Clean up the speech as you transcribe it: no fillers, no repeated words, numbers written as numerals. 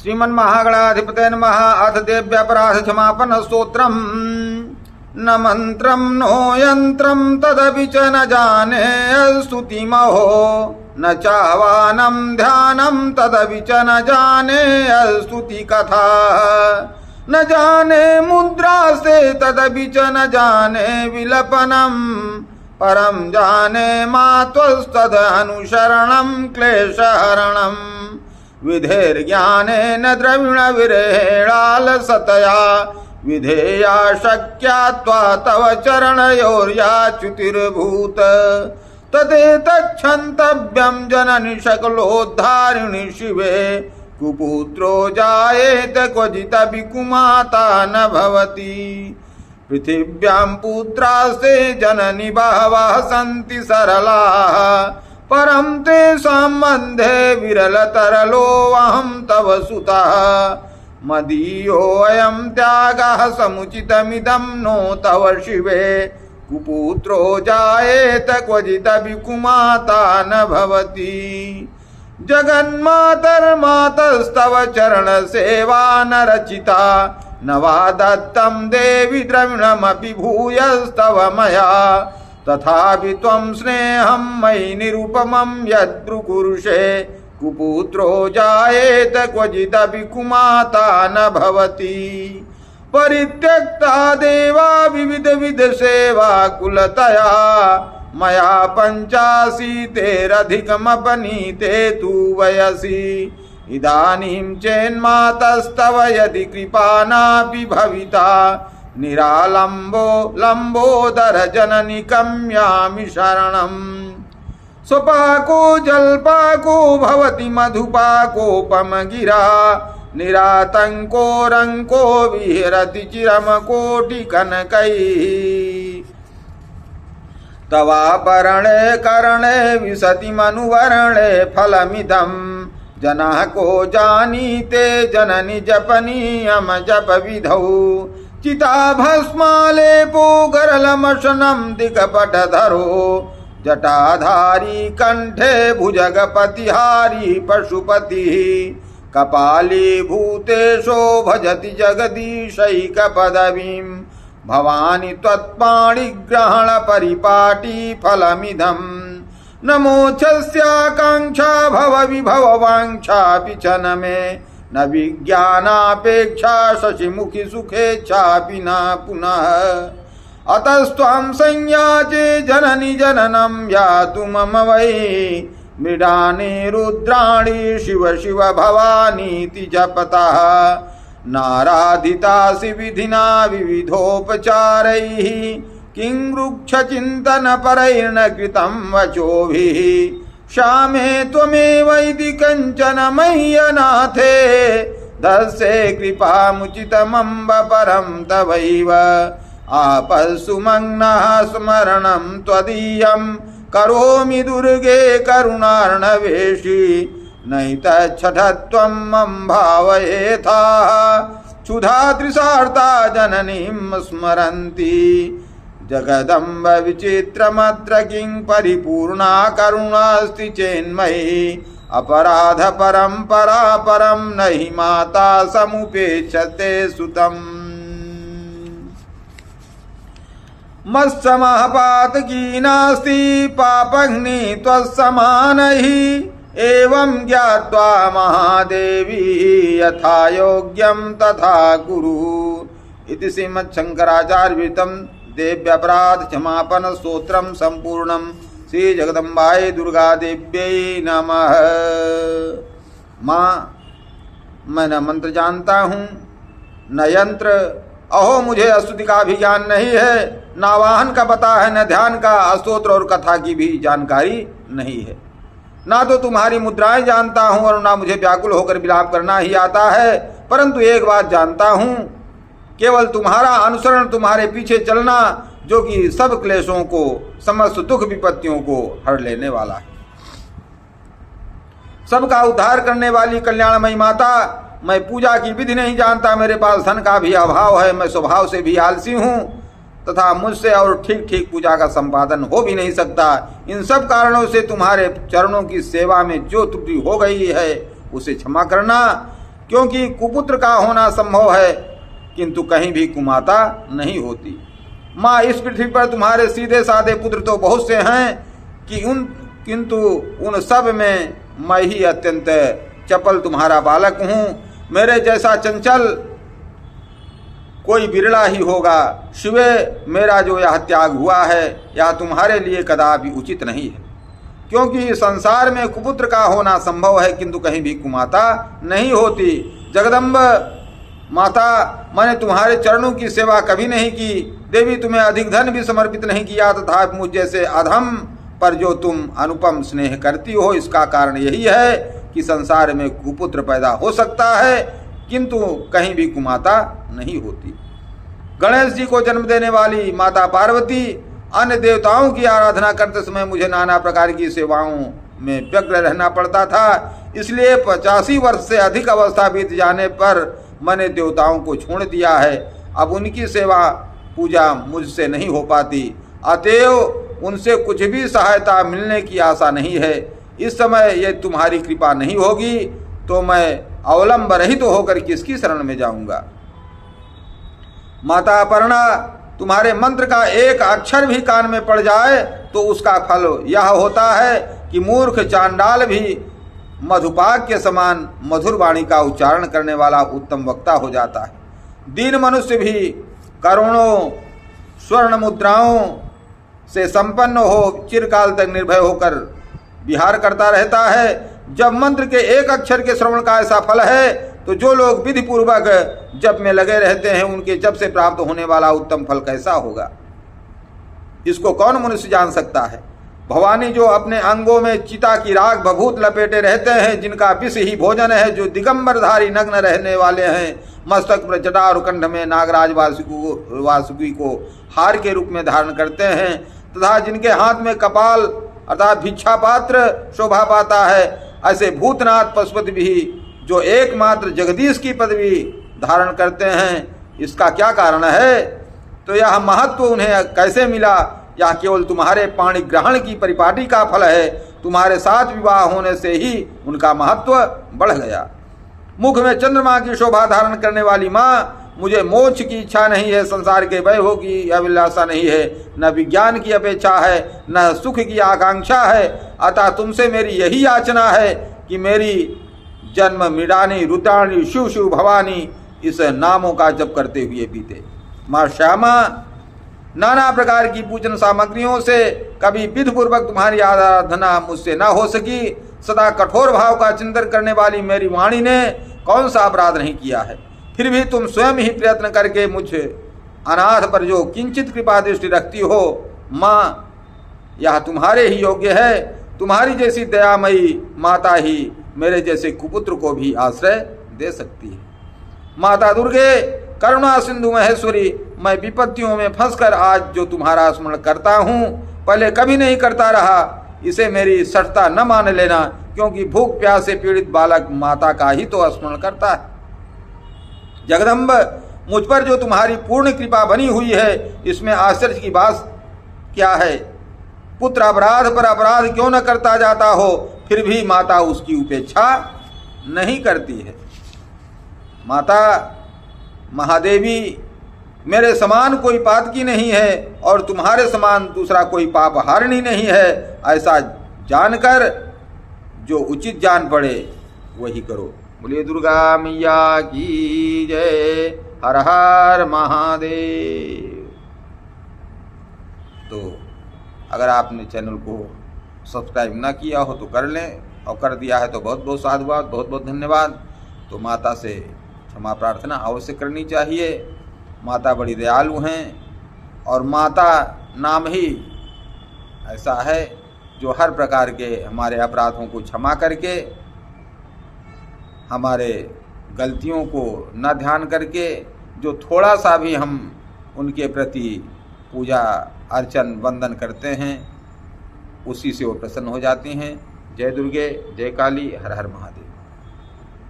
श्रीमन्महागणाधिपतये नमः। अथ देव्यापराध क्षमापन स्तोत्रम्। न मन्त्रं नो यन्त्रं तदपि च न जाने स्तुतिमहो, न चावानं ध्यानं तदपि च न जाने स्तुति कथा, न जाने मुद्रास्ते तदपि च न जाने विलपनम्, परं जाने मात्वस्तदनुसरणं क्लेशहरणम्। विधेर्ज्ञानेन द्रविणविरेणालसतया, विधेया शक्या तव चरणयोर्याच्युतिर्भूत। तदेतच्छन्तव्यं जननि सकलोद्धारिणि शिवे, कुपुत्रो जायेत क्वचिदपि कुमाता न भवति। पृथिव्यां पुत्रास्ते जननि बहवः सन्ति सरलाः, परं तेषां मध्ये विरलतरलोऽहं तव सुतः। मदीयोऽयं त्यागः समुचितमिदं नो तव शिवे, कुपुत्रो जायेत क्वचिदपि कुमाता न भवति। जगन्मातर्मातस्तव चरणसेवा न रचिता, न वा दत्तं देवि द्रविणमपि भूयस्तव मया। तथापि त्वं स्नेहं मयि निरुपमं यद्ब्रुकुरुषे, कुपुत्रो जायेत क्वचिदपि कुमाता न भवति। परित्यक्ता देवा विविध सेवा कुलतया, मया 85 तु वयसि। इदानीं चेन्मातस्तव यदि कृपा नापि भविता, निरालम्बो लम्बोदर जननि कम्यामि शरणम्। स्वपाको जल्पाको भवति मधुपाकोपमगिरा, निरातङ्को रङ्को विहरति चिरमकोटिकनकैः। तवापरणे करणे विशति मनुवर्णे फलमिदम्, जनः को जानीते जननि जपनीयम जप विधौ। चिताभस्मालेपो गरलमशनं दिगपटधरो, जटाधारी कंठे भुजगपतिहारी पशुपतिः। कपालीभूतेशो भजति जगदीशैकपदवीं, भवानि त्वत्पाणिग्रहण परिपाटी फलमिदम्। न मोक्षस्याकाङ्क्षा भव विभव वाञ्छापि च न मे, न विज्ञानापेक्षा शशिमुखि सुखेच्छापि न पुनः। अतस्त्वां संयाचे जननि जननं यातु मम वै, मृडानि रुद्राणि शिव शिव भवानीति जपतः। नाराधितासि विधिना विविधोपचारैः, किं वृक्षचिन्तनपरैर्न कृतं वचोभिः। श्यामे त्वमेव इति कञ्चन मह्यनाथे, दस्ये कृपामुचितमम्ब परं तवैव। आपत्सुमग्नः स्मरणं त्वदीयं, करोमि दुर्गे करुणार्णवेशी। नैतच्छठत्वं मम भावयेथाः, क्षुधा तृषार्ता जननीं स्मरन्ति। जगदम्ब विचित्रमत्र किं परिपूर्णा करुणास्ति चेन्मयि। अपराध परम्परा परं नहि माता समुपेक्षते सुतम्। मत्समः नास्ति पापग्नि त्वत्समानैः, एवं ज्ञात्वा महादेवी यथा योग्यं तथा कुरु। इति श्रीमच्छंकराचार्यविरचितं देव्यपराध क्षमापन स्तोत्रम संपूर्णम। श्री जगदम्बायै दुर्गा देव्यै नमः। माँ, मैं न मंत्र जानता हूँ न यंत्र, अहो मुझे स्तुति का भी ज्ञान नहीं है, न वाहन का पता है, न ध्यान का, स्तोत्र और कथा की भी जानकारी नहीं है। ना तो तुम्हारी मुद्राएं जानता हूँ और ना मुझे व्याकुल होकर विलाप करना ही आता है, परंतु एक बात जानता हूँ, केवल तुम्हारा अनुसरण, तुम्हारे पीछे चलना, जो कि सब क्लेशों को, समस्त दुख विपत्तियों को हर लेने वाला है। सबका उद्धार करने वाली कल्याणमयी माता, मैं पूजा की विधि नहीं जानता, मेरे पास धन का भी अभाव है, मैं स्वभाव से भी आलसी हूँ तथा मुझसे और ठीक ठीक पूजा का संपादन हो भी नहीं सकता। इन सब कारणों से तुम्हारे चरणों की सेवा में जो त्रुटि हो गई है उसे क्षमा करना, क्योंकि कुपुत्र का होना संभव है किंतु कहीं भी कुमाता नहीं होती। माँ, इस पृथ्वी पर तुम्हारे सीधे साधे पुत्र तो बहुत से हैं किंतु उन सब में मैं ही अत्यंत चपल तुम्हारा बालक हूँ। मेरे जैसा चंचल कोई बिरला ही होगा। शिवे, मेरा जो यह त्याग हुआ है यह तुम्हारे लिए कदापि उचित नहीं है, क्योंकि संसार में कुपुत्र का होना संभव है किंतु कहीं भी कुमाता नहीं होती। जगदम्ब माता, मैंने तुम्हारे चरणों की सेवा कभी नहीं की। देवी, तुम्हें अधिक धन भी समर्पित नहीं किया तथा मुझ जैसे अधम पर जो तुम अनुपम स्नेह करती हो, इसका कारण यही है कि संसार में कुपुत्र पैदा हो सकता है किंतु कहीं भी कुमाता नहीं होती। गणेश जी को जन्म देने वाली माता पार्वती, अन्य देवताओं की आराधना करते समय मुझे नाना प्रकार की सेवाओं में व्यग्र रहना पड़ता था, इसलिए 85 वर्ष से अधिक अवस्था बीत जाने पर मैंने देवताओं को छोड़ दिया है। अब उनकी सेवा पूजा मुझसे नहीं हो पाती, अतएव उनसे कुछ भी सहायता मिलने की आशा नहीं है। इस समय यह तुम्हारी कृपा नहीं होगी तो मैं अवलंब रहित होकर किसकी शरण में जाऊंगा। माता अपर्णा, तुम्हारे मंत्र का एक अक्षर भी कान में पड़ जाए तो उसका फल यह होता है कि मूर्ख चांडाल भी मधुपाक के समान मधुर वाणी का उच्चारण करने वाला उत्तम वक्ता हो जाता है। दीन मनुष्य भी करोड़ों स्वर्ण मुद्राओं से संपन्न हो चिरकाल तक निर्भय होकर विहार करता रहता है। जब मंत्र के एक अक्षर के श्रवण का ऐसा फल है तो जो लोग विधि पूर्वक जप में लगे रहते हैं उनके जप से प्राप्त होने वाला उत्तम फल कैसा होगा, इसको कौन मनुष्य जान सकता है। भवानी, जो अपने अंगों में चिता की राख भभूत लपेटे रहते हैं, जिनका विष ही भोजन है, जो दिगंबरधारी नग्न रहने वाले हैं, मस्तक पर जटा और कंठ में नागराज वासुकी को हार के रूप में धारण करते हैं तथा जिनके हाथ में कपाल अर्थात भिक्षा पात्र शोभा पाता है, ऐसे भूतनाथ पशुपति भी जो एकमात्र जगदीश की पदवी धारण करते हैं, इसका क्या कारण है। तो यह महत्व उन्हें कैसे मिला, यह केवल तुम्हारे पाणी ग्रहण की परिपाटी का फल है। तुम्हारे साथ विवाह होने से ही उनका महत्व बढ़ गया। मुख में चंद्रमा की शोभा धारण करने वाली माँ, मुझे मोक्ष की इच्छा नहीं है, संसार के वैभव की अभिलाषा नहीं है, न विज्ञान की अपेक्षा है, न सुख की आकांक्षा है। अतः तुमसे मेरी यही याचना है कि मेरी जन्म मृडानी रुद्राणी शिव शिव भवानी इस नामों का जप करते हुए बीते। माँ श्यामा, नाना प्रकार की पूजन सामग्रियों से कभी विधि पूर्वक तुम्हारी आराधना मुझसे न हो सकी। सदा कठोर भाव का चिंतन करने वाली मेरी वाणी ने कौन सा अपराध नहीं किया है, फिर भी तुम स्वयं ही प्रयत्न करके मुझ अनाथ पर जो किंचित कृपा दृष्टि रखती हो। माँ, यह तुम्हारे ही योग्य है। तुम्हारी जैसी दयामयी माता ही मेरे जैसे कुपुत्र को भी आश्रय दे सकती है। माता दुर्गे, करुणा सिंधु महेश्वरी, मैं विपत्तियों में फंसकर आज जो तुम्हारा स्मरण करता हूँ, पहले कभी नहीं करता रहा। इसे मेरी सठता न मान लेना, क्योंकि भूख प्यास से पीड़ित बालक माता का ही तो स्मरण करता है। जगदम्ब, मुझ पर जो तुम्हारी पूर्ण कृपा बनी हुई है, इसमें आश्चर्य की बात क्या है। पुत्र अपराध पर अपराध क्यों न करता जाता हो, फिर भी माता उसकी उपेक्षा नहीं करती है। माता महादेवी, मेरे समान कोई पातकी नहीं है और तुम्हारे समान दूसरा कोई पाप हारिणी नहीं है। ऐसा जानकर जो उचित जान पड़े वही करो। बोलिए दुर्गा मैया की जय। हर हर महादेव। तो अगर आपने चैनल को सब्सक्राइब ना किया हो तो कर लें, और कर दिया है तो बहुत बहुत साधुवाद, बहुत बहुत धन्यवाद। तो माता से क्षमा प्रार्थना अवश्य करनी चाहिए। माता बड़ी दयालु हैं और माता नाम ही ऐसा है जो हर प्रकार के हमारे अपराधों को क्षमा करके, हमारे गलतियों को न ध्यान करके, जो थोड़ा सा भी हम उनके प्रति पूजा अर्चन वंदन करते हैं, उसी से वो प्रसन्न हो जाती हैं। जय दुर्गे, जय काली, हर हर महादेव।